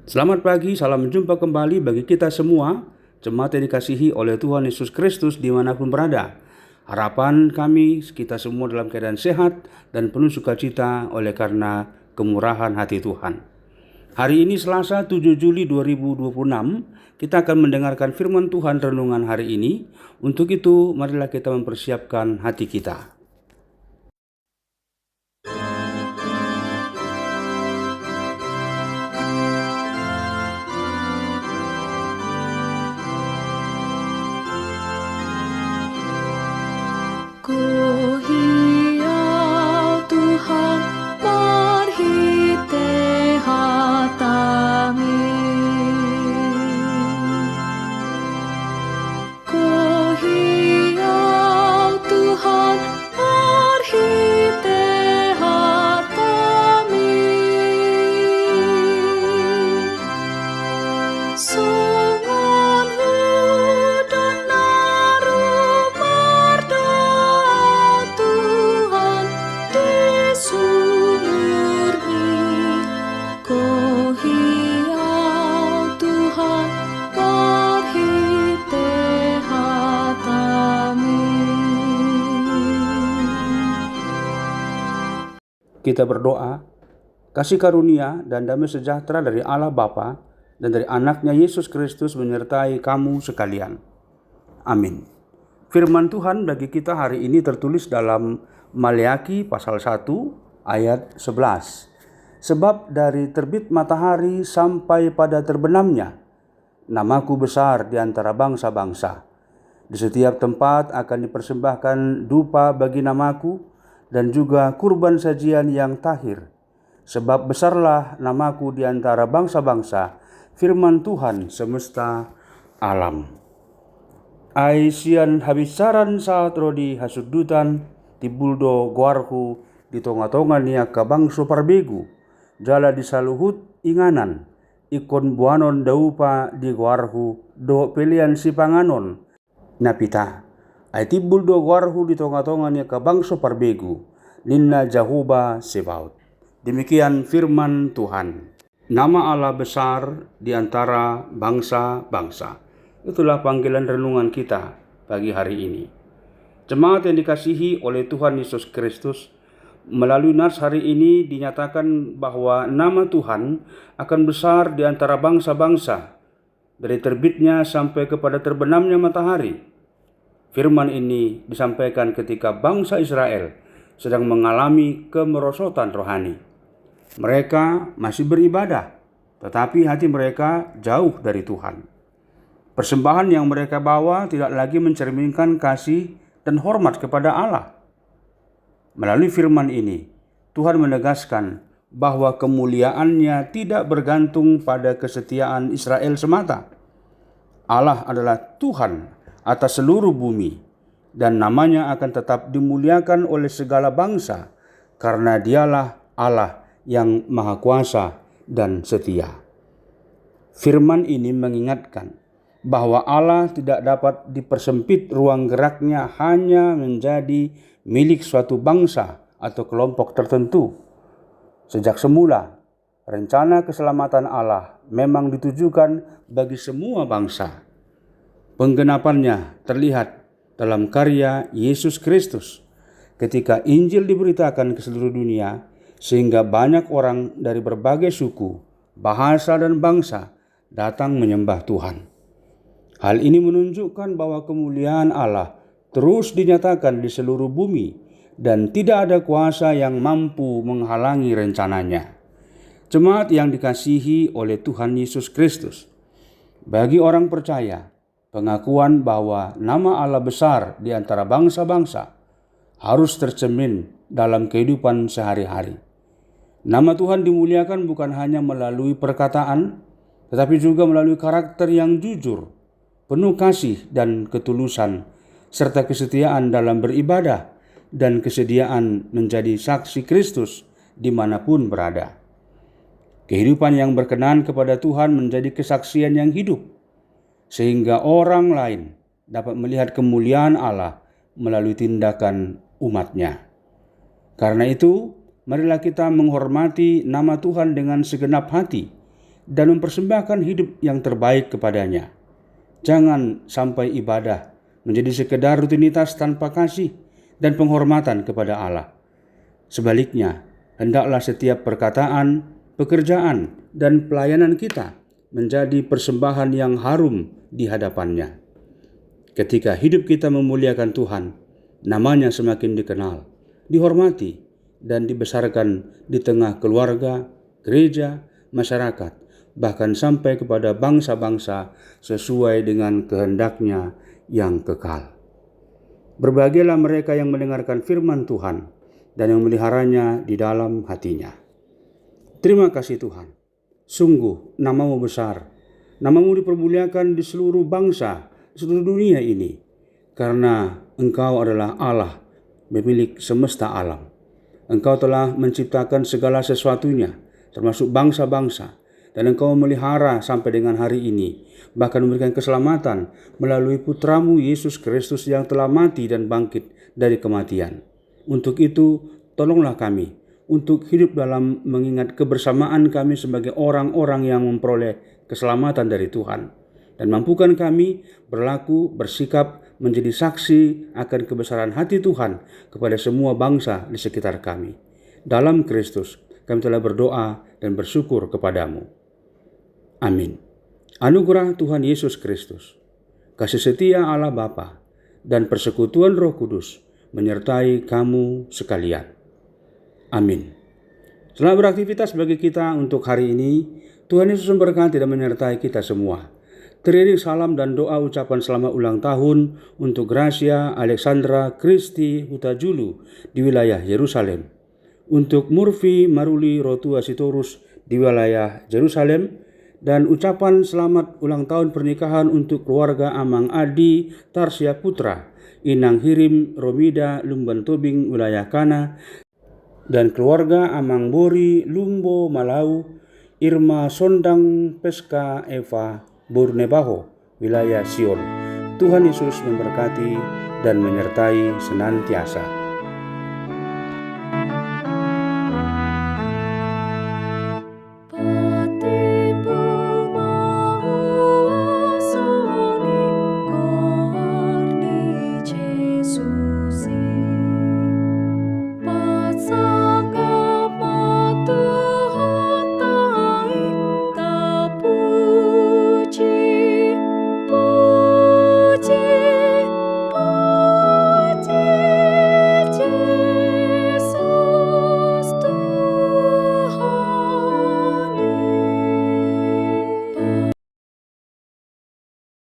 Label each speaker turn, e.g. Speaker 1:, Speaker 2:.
Speaker 1: Selamat pagi, salam jumpa kembali bagi kita semua, jemaat yang dikasihi oleh Tuhan Yesus Kristus dimanapun berada. Harapan kami kita semua dalam keadaan sehat dan penuh sukacita oleh karena kemurahan hati Tuhan. Hari ini Selasa 7 Juli 2026, kita akan mendengarkan firman Tuhan renungan hari ini. Untuk itu, marilah kita mempersiapkan hati kita.
Speaker 2: Ku hiau Tuhan marhite hatami, ku hiau Tuhan marhite hatami. Sungun hudan naru berdoa Tuhan di sumurni, ku hiau Tuhan marhite hatami.
Speaker 1: Kita berdoa, kasih karunia dan damai sejahtera dari Allah Bapa dan dari anaknya Yesus Kristus menyertai kamu sekalian. Amin. Firman Tuhan bagi kita hari ini tertulis dalam Maleakhi pasal 1 ayat 11. Sebab dari terbit matahari sampai pada terbenamnya, namaku besar di antara bangsa-bangsa. Di setiap tempat akan dipersembahkan dupa bagi namaku dan juga kurban sajian yang tahir. Sebab besarlah namaku di antara bangsa-bangsa, firman Tuhan semesta alam. Aisian habisaran saat rodi hasudutan tibuldo guarhu di tonga-tonga nia kabangso parbegu jala di saluhut inganan ikon buanon daupa di guarhu do pelian si panganon napita ay tibuldo guarhu di tonga-tonga nia kabangso parbegu ninna jahuba sebaut. Demikian firman Tuhan. Nama Allah besar di antara bangsa-bangsa. Itulah panggilan renungan kita pagi hari ini. Jemaat yang dikasihi oleh Tuhan Yesus Kristus, melalui nas hari ini dinyatakan bahwa nama Tuhan akan besar di antara bangsa-bangsa, dari terbitnya sampai kepada terbenamnya matahari. Firman ini disampaikan ketika bangsa Israel sedang mengalami kemerosotan rohani. Mereka masih beribadah, tetapi hati mereka jauh dari Tuhan. Persembahan yang mereka bawa tidak lagi mencerminkan kasih dan hormat kepada Allah. Melalui firman ini, Tuhan menegaskan bahwa kemuliaannya tidak bergantung pada kesetiaan Israel semata. Allah adalah Tuhan atas seluruh bumi, dan namanya akan tetap dimuliakan oleh segala bangsa, karena dialah Allah yang maha kuasa dan setia. Firman ini mengingatkan bahwa Allah tidak dapat dipersempit ruang geraknya hanya menjadi milik suatu bangsa atau kelompok tertentu. Sejak semula, rencana keselamatan Allah memang ditujukan bagi semua bangsa. Penggenapannya terlihat dalam karya Yesus Kristus ketika Injil diberitakan ke seluruh dunia, sehingga banyak orang dari berbagai suku, bahasa, dan bangsa datang menyembah Tuhan. Hal ini menunjukkan bahwa kemuliaan Allah terus dinyatakan di seluruh bumi dan tidak ada kuasa yang mampu menghalangi rencananya. Jemaat yang dikasihi oleh Tuhan Yesus Kristus, bagi orang percaya, pengakuan bahwa nama Allah besar di antara bangsa-bangsa harus tercermin dalam kehidupan sehari-hari. Nama Tuhan dimuliakan bukan hanya melalui perkataan, tetapi juga melalui karakter yang jujur, penuh kasih dan ketulusan, serta kesetiaan dalam beribadah dan kesediaan menjadi saksi Kristus dimanapun berada. Kehidupan yang berkenan kepada Tuhan menjadi kesaksian yang hidup, sehingga orang lain dapat melihat kemuliaan Allah melalui tindakan umatnya. Karena itu, marilah kita menghormati nama Tuhan dengan segenap hati dan mempersembahkan hidup yang terbaik kepadanya. Jangan sampai ibadah menjadi sekedar rutinitas tanpa kasih dan penghormatan kepada Allah. Sebaliknya, hendaklah setiap perkataan, pekerjaan, dan pelayanan kita menjadi persembahan yang harum di hadapannya. Ketika hidup kita memuliakan Tuhan, namanya semakin dikenal, dihormati, dan dibesarkan di tengah keluarga, gereja, masyarakat, bahkan sampai kepada bangsa-bangsa sesuai dengan kehendaknya yang kekal. Berbahagialah mereka yang mendengarkan firman Tuhan dan yang meliharanya di dalam hatinya. Terima kasih Tuhan. Sungguh namamu besar. Namamu dipermuliakan di seluruh bangsa, di seluruh dunia ini. Karena Engkau adalah Allah, pemilik semesta alam. Engkau telah menciptakan segala sesuatunya, termasuk bangsa-bangsa. Dan Engkau memelihara sampai dengan hari ini, bahkan memberikan keselamatan melalui putramu Yesus Kristus yang telah mati dan bangkit dari kematian. Untuk itu, tolonglah kami untuk hidup dalam mengingat kebersamaan kami sebagai orang-orang yang memperoleh keselamatan dari Tuhan. Dan mampukan kami berlaku, bersikap, menjadi saksi akan kebesaran hati Tuhan kepada semua bangsa di sekitar kami. Dalam Kristus, kami telah berdoa dan bersyukur kepadamu. Amin. Anugerah Tuhan Yesus Kristus, kasih setia Allah Bapa, dan persekutuan Roh Kudus menyertai kamu sekalian. Amin. Selamat beraktivitas bagi kita untuk hari ini. Tuhan Yesus memberkati dan menyertai kita semua. Teriring salam dan doa ucapan selamat ulang tahun untuk Gracia Alexandra Kristi Hutajulu di wilayah Yerusalem. Untuk Murphy Maruli Rotua Sitorus di wilayah Yerusalem. Dan ucapan selamat ulang tahun pernikahan untuk keluarga Amang Adi Tarsia Putra, Inang Hirim Romida Lumban Tobing wilayah Kana, dan keluarga Amang Bori Lumbo Malau, Irma Sondang Peska Eva Burnebaho wilayah Sion. Tuhan Yesus memberkati dan menyertai senantiasa.